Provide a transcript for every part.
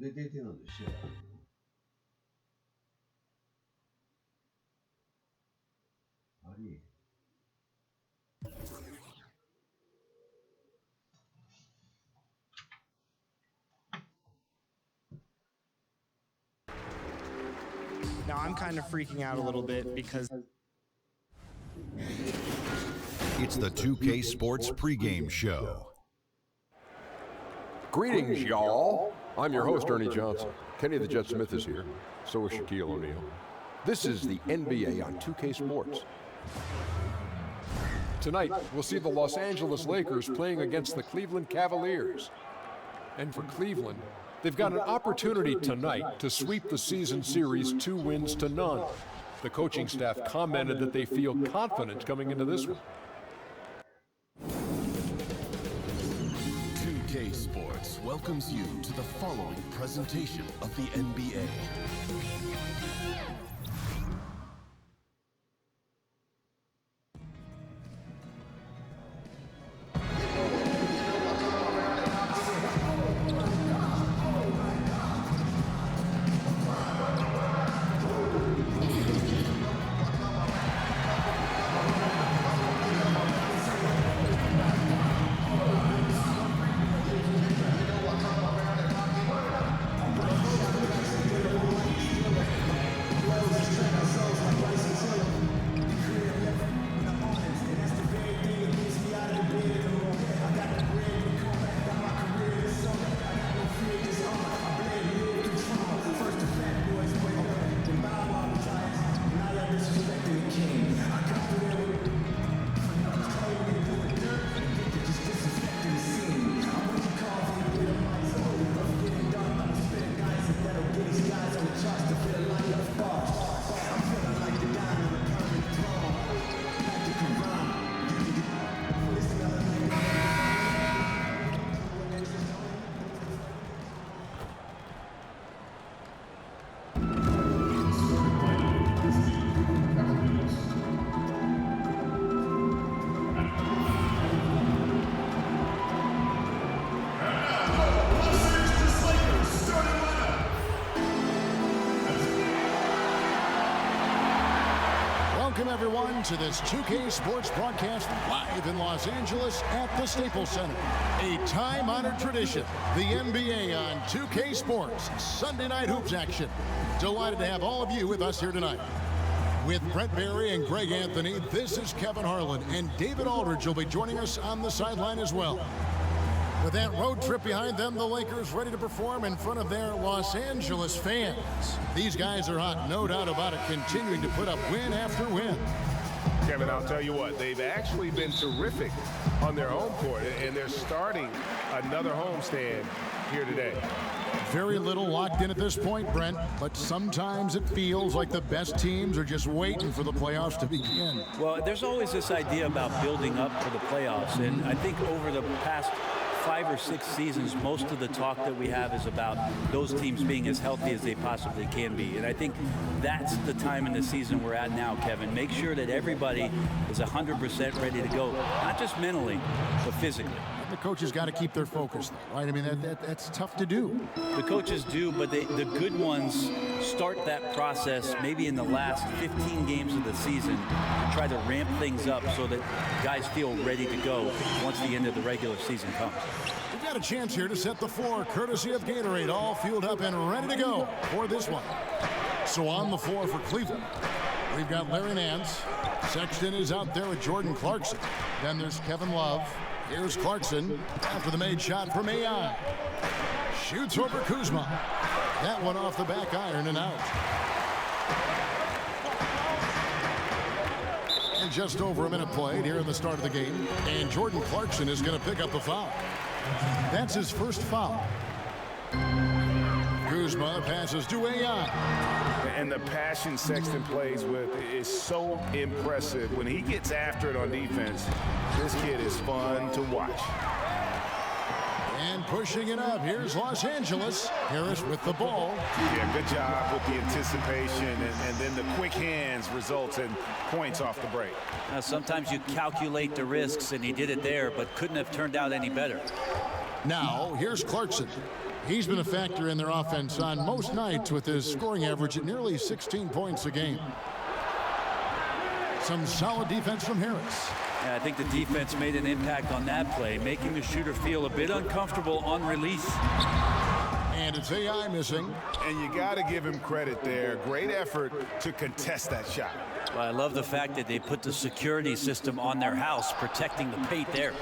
DDT なんでシェア。あり。Now I'm kind of freaking out a little bit because it's the 2K Sports pregame show. Greetings, y'all. I'm your host, Ernie Johnson. Kenny the Jet Smith is here. So is Shaquille O'Neal. This is the NBA on 2K Sports. Tonight, we'll see the Los Angeles Lakers playing against the Cleveland Cavaliers. And for Cleveland, they've got an opportunity tonight to sweep the season series 2-0. The coaching staff commented that they feel confident coming into this one. 2K Sports welcomes you to the following presentation of the NBA. Everyone to this 2K Sports broadcast live in Los Angeles at the Staples Center. A time-honored tradition, the NBA on 2K Sports Sunday Night Hoops action. Delighted to have all of you with us here tonight. With Brent Barry and Greg Anthony, this is Kevin Harlan, and David Aldridge will be joining us on the sideline as well. With that road trip behind them, the Lakers ready to perform in front of their Los Angeles fans. These guys are hot, no doubt about it, continuing to put up win after win. Kevin, I'll tell you what, they've actually been terrific on their home court, and they're starting another homestand here today. Very little locked in at this point, Brent, but sometimes it feels like the best teams are just waiting for the playoffs to begin. Well, there's always this idea about building up for the playoffs, and I think over the past 5 or 6 seasons, most of the talk that we have is about those teams being as healthy as they possibly can be. And I think that's the time in the season we're at now, Kevin. Make sure that everybody is 100% ready to go, not just mentally, but physically. The coaches got to keep their focus, though, right? I mean, that's tough to do. The coaches do, but the good ones start that process maybe in the last 15 games of the season to try to ramp things up so that guys feel ready to go once the end of the regular season comes. We've got a chance here to set the floor, courtesy of Gatorade, all fueled up and ready to go for this one. So on the floor for Cleveland, we've got Larry Nance. Sexton is out there with Jordan Clarkson. Then there's Kevin Love. Here's Clarkson after the made shot from AI. Shoots over Kuzma. That one off the back iron and out. And just over a minute played here in the start of the game. And Jordan Clarkson is going to pick up the foul. That's his first foul. Kuzma passes to AI. And the passion Sexton plays with is so impressive. When he gets after it on defense, this kid is fun to watch. And pushing it up, here's Los Angeles. Harris with the ball. Yeah, good job with the anticipation, and then the quick hands results in points off the break. Now, sometimes you calculate the risks, and he did it there, but couldn't have turned out any better. Now, here's Clarkson. He's been a factor in their offense on most nights with his scoring average at nearly 16 points a game. Some solid defense from Harris. Yeah, I think the defense made an impact on that play, making the shooter feel a bit uncomfortable on release. And it's AI missing. And you got to give him credit there. Great effort to contest that shot. Well, I love the fact that they put the security system on their house, protecting the paint there.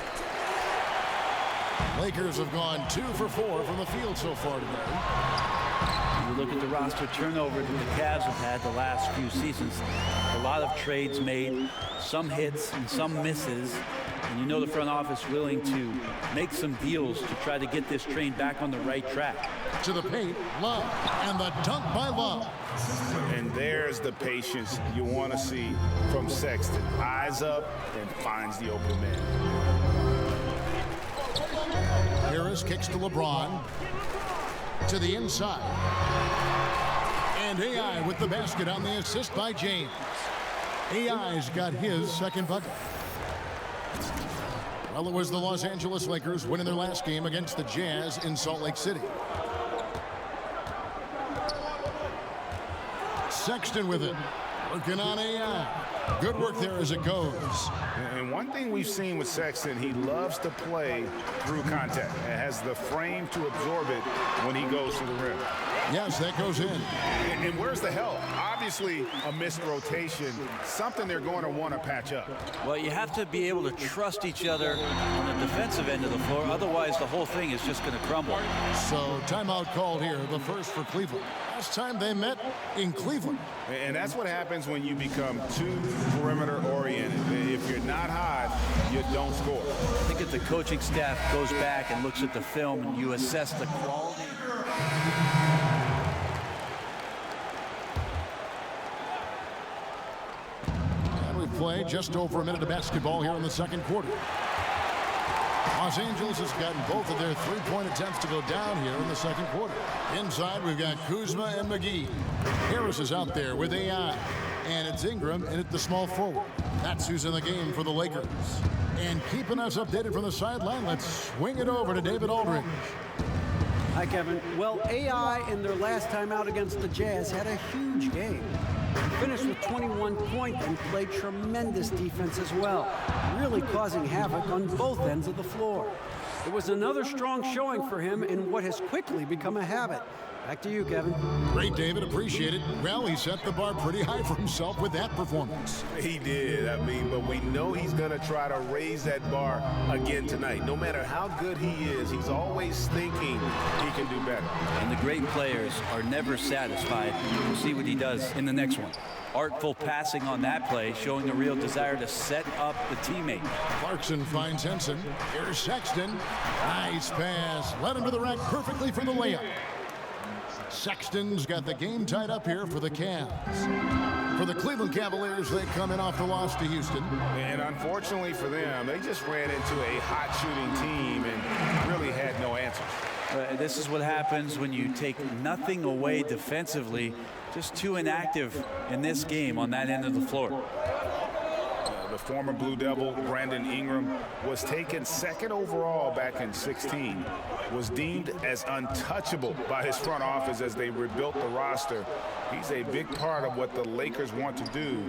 Lakers have gone 2 for 4 from the field so far today. You look at the roster turnover that the Cavs have had the last few seasons. A lot of trades made, some hits and some misses. And you know the front office willing to make some deals to try to get this train back on the right track. To the paint, Love, and the dunk by Love. And there's the patience you want to see from Sexton. Eyes up and finds the open man. Harris kicks to LeBron. To the inside. And AI with the basket on the assist by James. AI's got his second bucket. Well, it was the Los Angeles Lakers winning their last game against the Jazz in Salt Lake City. Sexton with it. Working on AI. Good work there as it goes. And one thing we've seen with Sexton, he loves to play through contact. And has the frame to absorb it when he goes to the rim. Yes, that goes in. And where's the help? Obviously, a missed rotation, something they're going to want to patch up. Well, you have to be able to trust each other on the defensive end of the floor. Otherwise, the whole thing is just going to crumble. So, timeout called here, the first for Cleveland. Last time they met in Cleveland. And that's what happens when you become too perimeter-oriented. If you're not hot, you don't score. I think if the coaching staff goes back and looks at the film and you assess the quality. Play just over a minute of basketball here in the second quarter. Los Angeles has gotten both of their three-point attempts to go down here in the second quarter. Inside, we've got Kuzma and McGee. Harris is out there with AI. And it's Ingram in at the small forward. That's who's in the game for the Lakers. And keeping us updated from the sideline, let's swing it over to David Aldridge. Hi, Kevin. Well, AI in their last time out against the Jazz had a huge game. Finished with 21 points and played tremendous defense as well, really causing havoc on both ends of the floor. It was another strong showing for him in what has quickly become a habit. Back to you, Kevin. Great, David. Appreciate it. Well, he set the bar pretty high for himself with that performance. He did. I mean, but we know he's going to try to raise that bar again tonight. No matter how good he is, he's always thinking he can do better. And the great players are never satisfied. We'll see what he does in the next one. Artful passing on that play, showing a real desire to set up the teammate. Clarkson finds Henson. Here's Sexton. Nice pass. Led him to the rack perfectly for the layup. Sexton's got the game tied up here for the Cavs. For the Cleveland Cavaliers, they come in off the loss to Houston. And unfortunately for them, they just ran into a hot shooting team and really had no answers. This is what happens when you take nothing away defensively. Just too inactive in this game on that end of the floor. The former Blue Devil, Brandon Ingram, was taken second overall back in 2016, was deemed as untouchable by his front office as they rebuilt the roster. He's a big part of what the Lakers want to do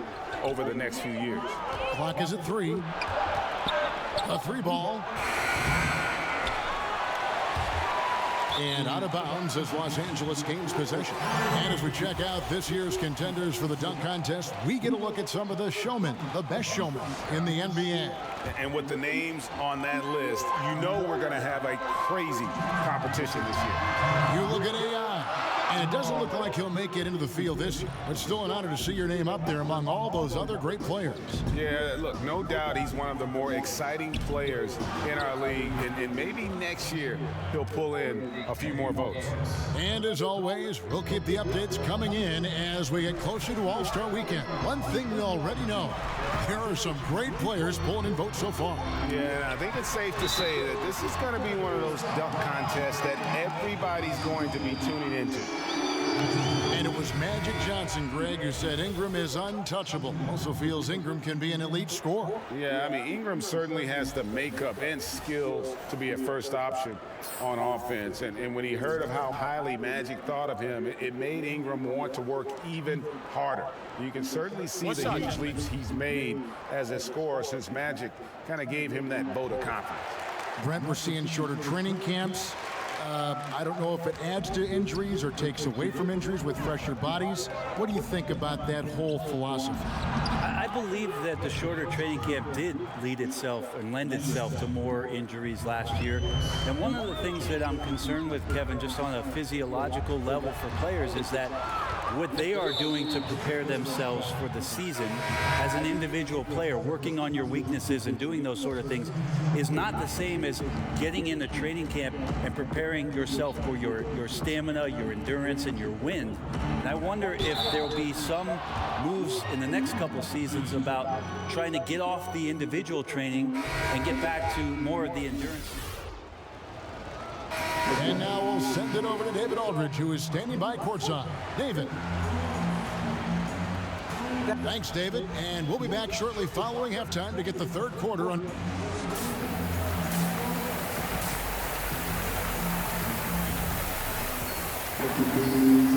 over the next few years. Clock is at 3. A 3 ball. And out of bounds as Los Angeles gains possession. And as we check out this year's contenders for the dunk contest, we get a look at some of the showmen, the best showmen in the NBA. And with the names on that list, you know we're going to have a crazy competition this year. You look at AI, and it doesn't look like he'll make it into the field this year, but still an honor to see your name up there among all those other great players. Yeah, look, no doubt he's one of the more exciting players in our league, and maybe next year he'll pull in a few more votes. And as always, we'll keep the updates coming in as we get closer to All-Star Weekend. One thing we already know, there are some great players pulling in votes so far. Yeah, I think it's safe to say that this is going to be one of those dunk contests that everybody's going to be tuning into. And it was Magic Johnson, Greg, who said Ingram is untouchable. Also feels Ingram can be an elite scorer. Yeah, I mean, Ingram certainly has the makeup and skills to be a first option on offense. And when he heard of how highly Magic thought of him, it made Ingram want to work even harder. You can certainly see the huge leaps he's made as a scorer since Magic kind of gave him that vote of confidence. Brent, we're seeing shorter training camps. I don't know if it adds to injuries or takes away from injuries with fresher bodies. What do you think about that whole philosophy? I believe that the shorter training camp did lead itself and lend itself to more injuries last year. And one of the things that I'm concerned with, Kevin, just on a physiological level for players, is that what they are doing to prepare themselves for the season as an individual player, working on your weaknesses and doing those sort of things, is not the same as getting into training camp and preparing yourself for your stamina, your endurance, and your wind. And I wonder if there'll be some moves in the next couple seasons about trying to get off the individual training and get back to more of the endurance. And now we'll send it over to David Aldridge, who is standing by courtside. David. Thanks, David. And we'll be back shortly following halftime to get the third quarter on.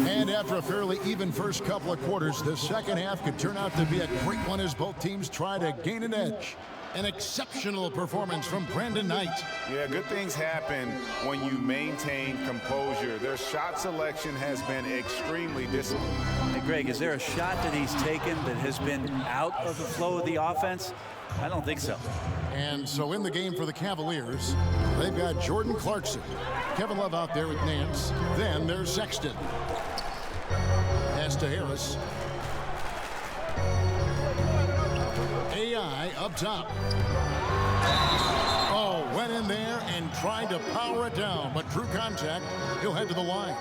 And after a fairly even first couple of quarters, the second half could turn out to be a great one as both teams try to gain an edge. An exceptional performance from Brandon Knight. Yeah, good things happen when you maintain composure. Their shot selection has been extremely disciplined. Hey, Greg, is there a shot that he's taken that has been out of the flow of the offense? I don't think so. And so in the game for the Cavaliers, they've got Jordan Clarkson. Kevin Love out there with Nance. Then there's Sexton. Pass to Harris. AI up top. Oh, went in there and tried to power it down, but drew contact. He'll head to the line.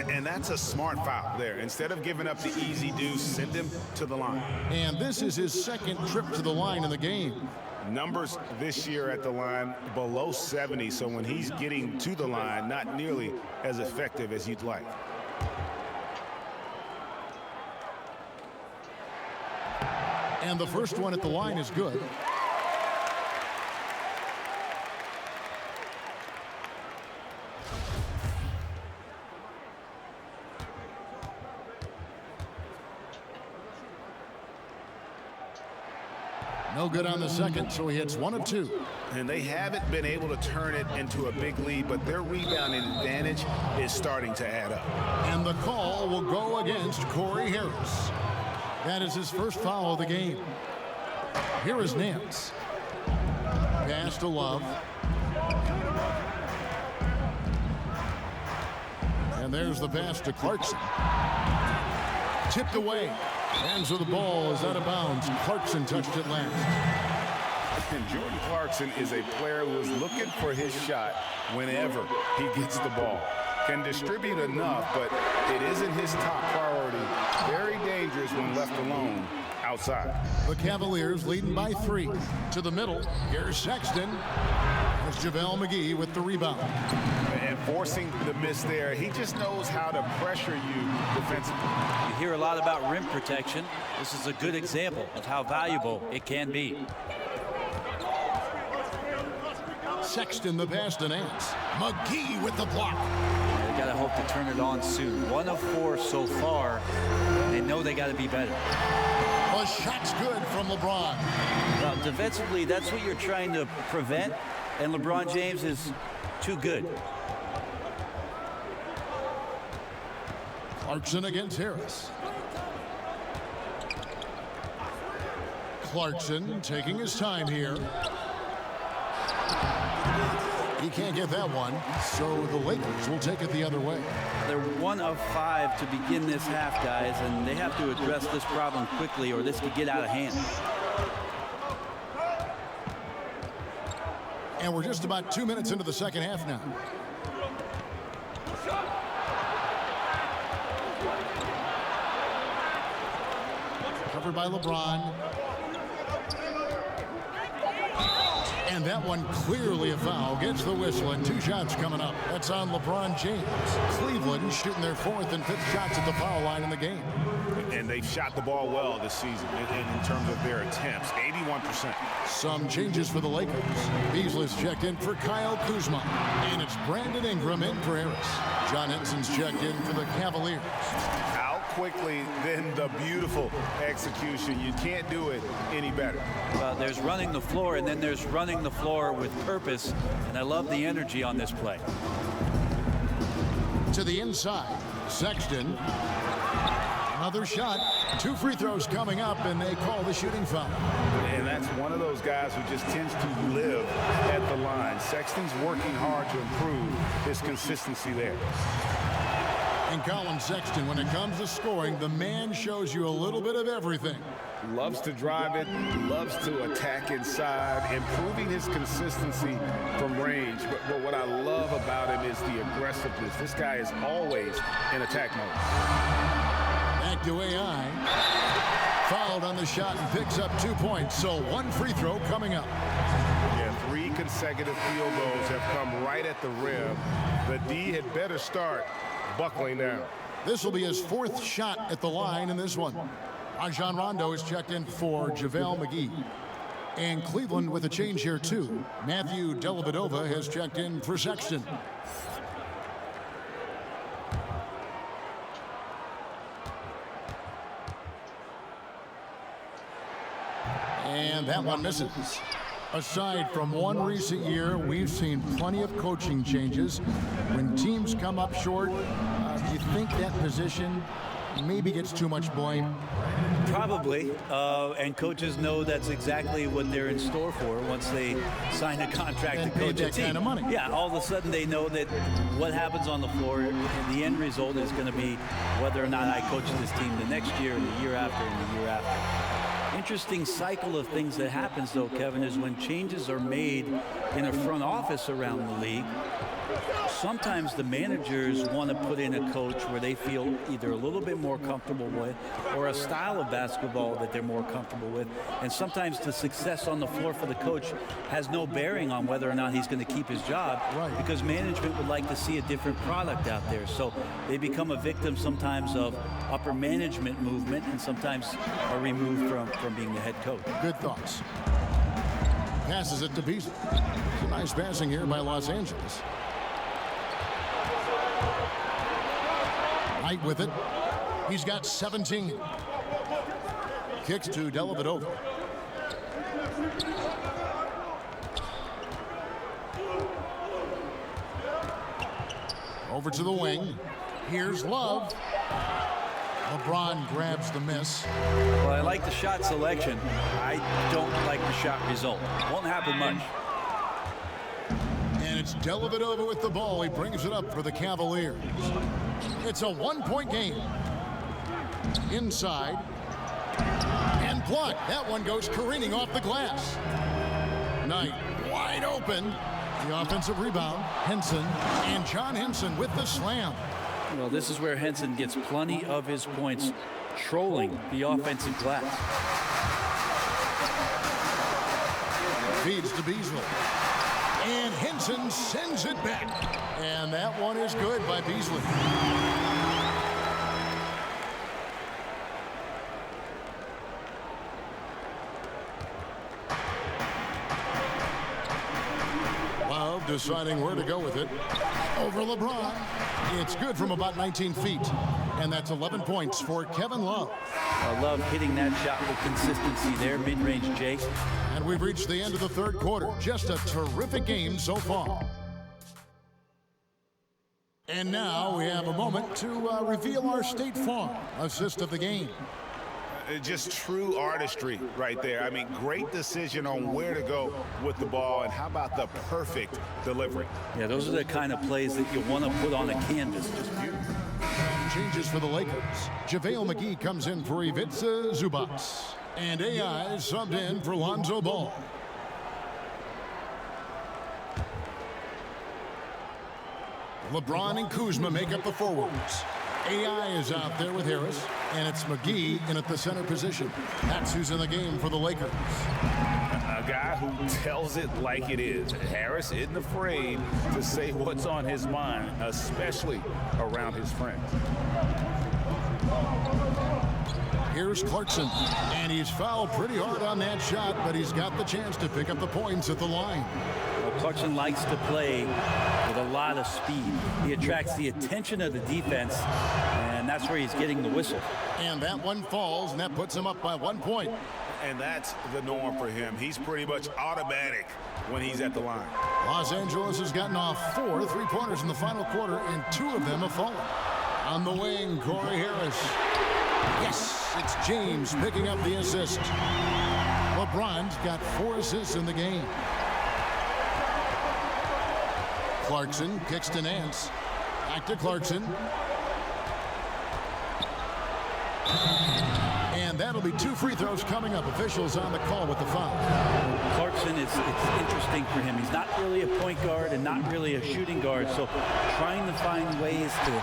And that's a smart foul there. Instead of giving up the easy deuce, send him to the line. And this is his second trip to the line in the game. Numbers this year at the line below 70, so when he's getting to the line, not nearly as effective as you'd like. And the first one at the line is good. No good on the second, so he hits 1 of 2. And they haven't been able to turn it into a big lead, but their rebounding advantage is starting to add up. And the call will go against Corey Harris. That is his first foul of the game. Here is Nance. Pass to Love. And there's the pass to Clarkson. Tipped away. Hands with the ball is out of bounds. Clarkson touched it last. And Jordan Clarkson is a player who is looking for his shot whenever he gets the ball. Can distribute enough, but it isn't his top priority. Very dangerous when left alone outside. The Cavaliers leading by 3. To the middle, here's Sexton. There's JaVale McGee with the rebound. And forcing the miss there, he just knows how to pressure you defensively. You hear a lot about rim protection. This is a good example of how valuable it can be. Sexton the pass to Nance. McGee with the block. They got to hope to turn it on soon. 1 of 4 so far. They know they got to be better. The shot's good from LeBron. Well, defensively, that's what you're trying to prevent, and LeBron James is too good. Clarkson against Harris. Clarkson taking his time here. He can't get that one, so the Lakers will take it the other way. They're 1 of 5 to begin this half, guys, and they have to address this problem quickly or this could get out of hand. And we're just about 2 minutes into the second half now. Covered by LeBron. And And that one clearly a foul. Gets the whistle, and 2 shots coming up. That's on LeBron James. Cleveland shooting their 4th and 5th shots at the foul line in the game. And they've shot the ball well this season in terms of their attempts, 81%. Some changes for the Lakers. Beasley's checked in for Kyle Kuzma. And it's Brandon Ingram in for Harris. John Henson's checked in for the Cavaliers. Out quickly, then the beautiful execution. You can't do it any better. Well, there's running the floor, and then there's running the floor with purpose. And I love the energy on this play. To the inside, Sexton. Another shot. 2 free throws coming up, and they call the shooting foul. And that's one of those guys who just tends to live at the line. Sexton's working hard to improve his consistency there. And Colin Sexton, when it comes to scoring, the man shows you a little bit of everything. Loves to drive it, loves to attack inside, improving his consistency from range. But what I love about him is the aggressiveness. This guy is always in attack mode. Back to AI. Fouled on the shot and picks up 2 points. So 1 free throw coming up. Yeah, 3 consecutive field goals have come right at the rim. The D had better start buckling down. This will be his 4th shot at the line in this one. Rajon Rondo is checked in for JaVale McGee. And Cleveland with a change here too. Matthew Dellavedova has checked in for Sexton. And that one misses. Aside from one recent year, we've seen plenty of coaching changes. When teams come up short, do you think that position maybe gets too much blame? Probably, and coaches know that's exactly what they're in store for once they sign a contract and to coach that a team. kind of money. Yeah, all of a sudden they know that what happens on the floor, the end result is going to be whether or not I coach this team the next year, and the year after, and the year after. Interesting cycle of things that happens, though, Kevin, is when changes are made in a front office around the league, sometimes the managers want to put in a coach where they feel either a little bit more comfortable with or a style of basketball that they're more comfortable with. And sometimes the success on the floor for the coach has no bearing on whether or not he's going to keep his job, because management would like to see a different product out there. So they become a victim sometimes of upper management movement and sometimes are removed from being the head coach. Good thoughts. Passes it to Beasley. It's a nice passing here by Los Angeles. Knight with it. He's got 17. Kicks to Dellavedova. Over to the wing. Here's Love. LeBron grabs the miss. Well, I like the shot selection. I don't like the shot result. Won't happen much. And it's Dellavedova with the ball. He brings it up for the Cavaliers. It's a 1-point game. Inside. And blocked. That one goes careening off the glass. Knight wide open. The offensive rebound. Henson. And John Henson with the slam. Well, this is where Henson gets plenty of his points trolling the offensive glass. Feeds to Beasley. And Henson sends it back. And that one is good by Beasley. Love deciding where to go with it. Over LeBron. It's good from about 19 feet. And that's 11 points for Kevin Love. I love hitting that shot with consistency there, mid-range Jake. And we've reached the end of the third quarter. Just a terrific game so far. And now we have a moment to reveal our State Farm assist of the game. Just true artistry right there. I mean, great decision on where to go with the ball, and how about the perfect delivery? Yeah, those are the kind of plays that you want to put on a canvas. Just beautiful. Changes for the Lakers. JaVale McGee comes in for Ivica Zubac. And AI subbed in for Lonzo Ball. LeBron and Kuzma make up the forwards. AI is out there with Harris, and it's McGee in at the center position. That's who's in the game for the Lakers. A guy who tells it like it is. Harris isn't afraid to say what's on his mind, especially around his friends. Here's Clarkson, and he's fouled pretty hard on that shot, but he's got the chance to pick up the points at the line. Well, Clarkson likes to play with a lot of speed. He attracts the attention of the defense, and that's where he's getting the whistle. And that one falls, and that puts him up by 1 point. And that's the norm for him. He's pretty much automatic when he's at the line. Los Angeles has gotten off 4 3-pointers in the final quarter, and 2 of them have fallen. On the wing, Corey Harris. Yes, it's James picking up the assist. LeBron's got 4 assists in the game. Clarkson kicks to Nance. Back to Clarkson. And that'll be 2 free throws coming up. Officials on the call with the foul. Clarkson, it's interesting for him. He's not really a point guard and not really a shooting guard, so trying to find ways to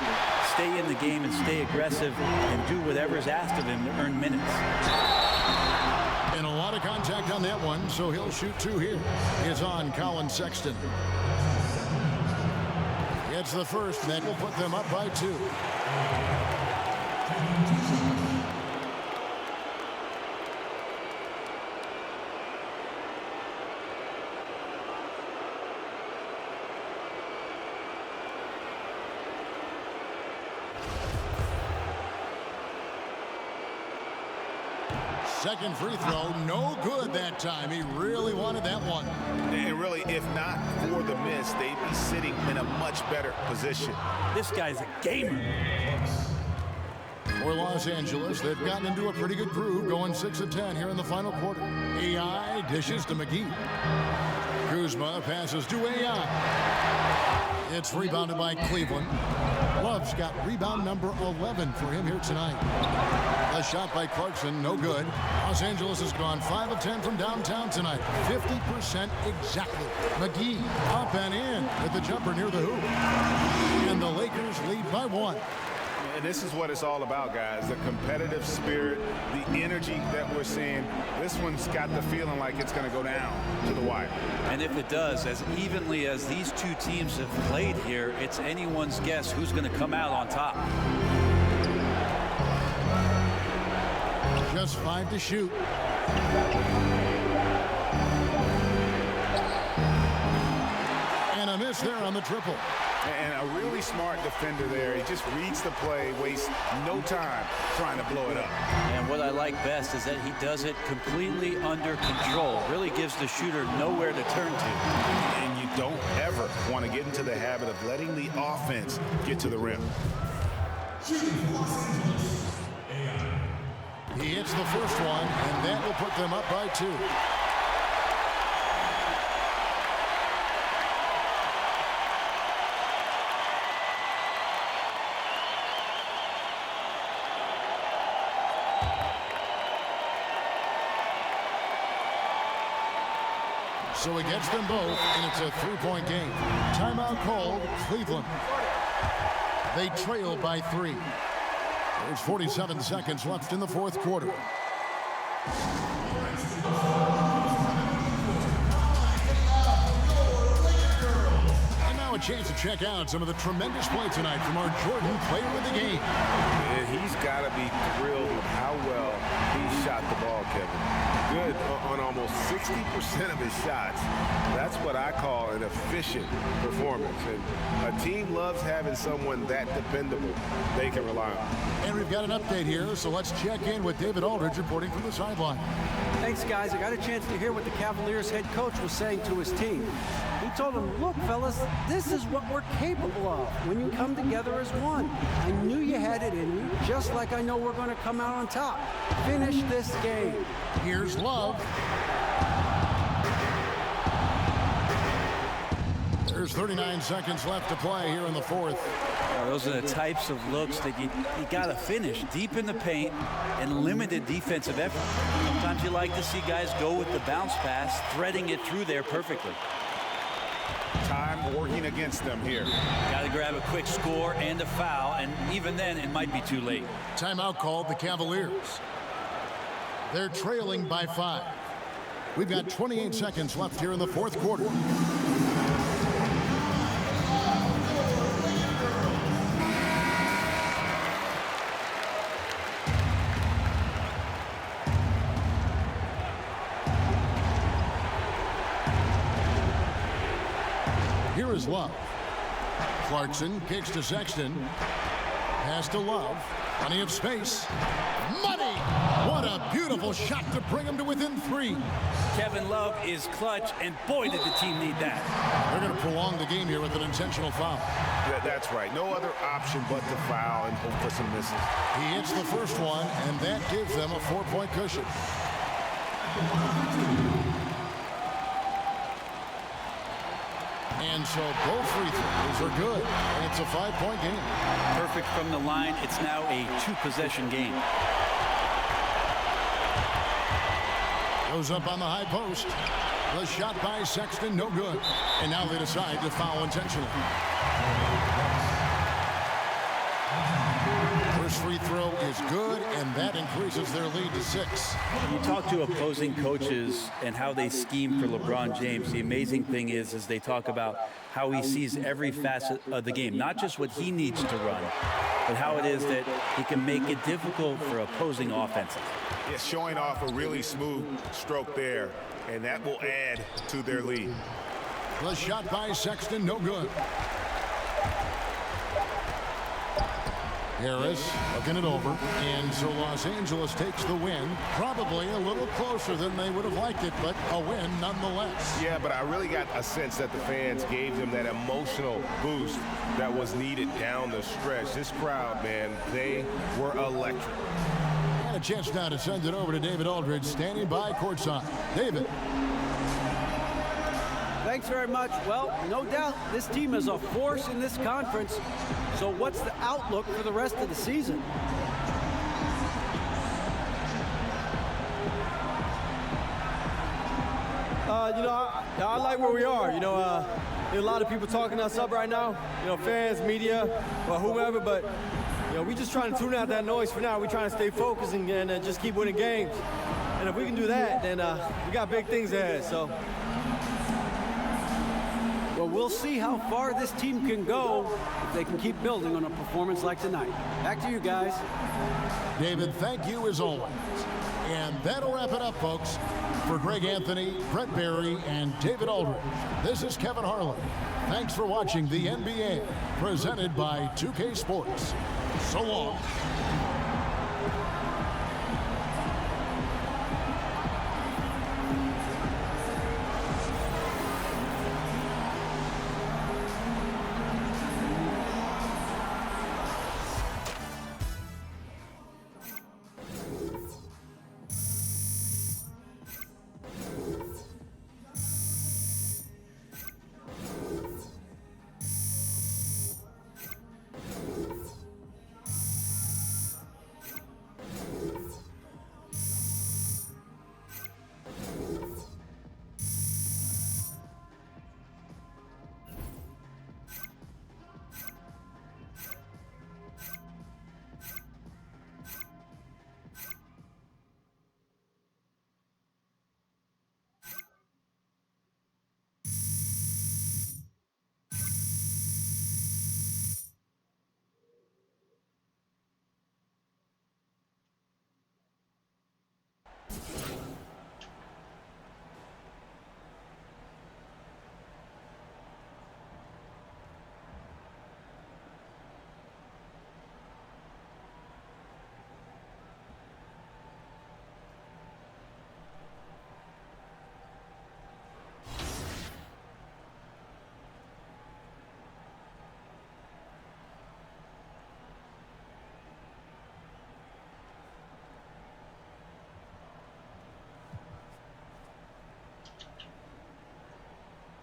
stay in the game and stay aggressive and do whatever's asked of him to earn minutes. And a lot of contact on that one, so he'll shoot 2 here. Is on Colin Sexton. Gets the first, and that will put them up by 2. Second free throw, no good that time. He really wanted that one. And really, if not for the miss, they'd be sitting in a much better position. This guy's a gamer. For Los Angeles, they've gotten into a pretty good groove, going 6 of 10 here in the final quarter. AI dishes to McGee. Kuzma passes to AI. It's rebounded by Cleveland. Love's got rebound number 11 for him here tonight. A shot by Clarkson, no good. Los Angeles has gone 5 of 10 from downtown tonight. 50% exactly. McGee up and in with the jumper near the hoop. And the Lakers lead by 1. And this is what it's all about, guys. The competitive spirit, the energy that we're seeing. This one's got the feeling like it's going to go down to the wire. And if it does, as evenly as these 2 teams have played here, it's anyone's guess who's going to come out on top. Just 5 to shoot. And a miss there on the triple. And a really smart defender there. He just reads the play, wastes no time trying to blow it up. And what I like best is that he does it completely under control. Really gives the shooter nowhere to turn to. And you don't ever want to get into the habit of letting the offense get to the rim. He hits the first one, and that will put them up by 2. So he gets them both, and it's a 3-point game. Timeout called, Cleveland. They trail by 3. There's 47 seconds left in the 4th quarter. And now a chance to check out some of the tremendous play tonight from our Jordan player of the game. And he's got to be thrilled with how well he shot the ball, Kevin. Good on almost 60% of his shots. That's what I call an efficient performance. And a team loves having someone that dependable they can rely on. And we've got an update here, so let's check in with David Aldridge reporting from the sideline. Thanks, guys. I got a chance to hear what the Cavaliers head coach was saying to his team. He told them, look, fellas, this is what we're capable of when you come together as one. I knew you had it in you, just like I know we're going to come out on top. Finish this game. Here's Love. There's 39 seconds left to play here in the 4th. Those are the types of looks that you got to finish deep in the paint and limited defensive effort. Sometimes you like to see guys go with the bounce pass, threading it through there perfectly. Time working against them here. Got to grab a quick score and a foul, and even then it might be too late. Timeout called the Cavaliers. They're trailing by 5. We've got 28 seconds left here in the fourth quarter. Here is Love. Clarkson kicks to Sexton. Pass to Love. Plenty of space. Money! What a beautiful shot to bring him to within 3. Kevin Love is clutch, and boy, did the team need that. They're going to prolong the game here with an intentional foul. That's right. No other option but to foul and hope for some misses. He hits the first one, and that gives them a 4-point cushion. And so both free throws are good, and it's a 5-point game. Perfect from the line. It's now a 2-possession game. Goes up on the high post. The shot by Sexton, no good. And now they decide to foul intentionally. First free throw is good, and that increases their lead to 6. You talk to opposing coaches and how they scheme for LeBron James. The amazing thing is they talk about how he sees every facet of the game, not just what he needs to run, but how it is that he can make it difficult for opposing offenses. Yeah, showing off a really smooth stroke there, and that will add to their lead. The shot by Sexton, no good. Harris looking it over, and so Los Angeles takes the win. Probably a little closer than they would have liked it, but a win nonetheless. Yeah, but I really got a sense that the fans gave them that emotional boost that was needed down the stretch. This crowd, man, they were electric. And a chance now to send it over to David Aldridge, standing by courtside. David. Thanks very much. Well, no doubt this team is a force in this conference. So what's the outlook for the rest of the season? I like where we are. There are a lot of people talking us up right now. Fans, media, or whomever. But we just trying to tune out that noise for now. We're trying to stay focused and just keep winning games. And if we can do that, then we got big things ahead. So. Well, we'll see how far this team can go if they can keep building on a performance like tonight. Back to you guys. David, thank you as always. And that'll wrap it up, folks. For Greg Anthony, Brett Barry, and David Aldridge, this is Kevin Harlan. Thanks for watching the NBA, presented by 2K Sports. So long.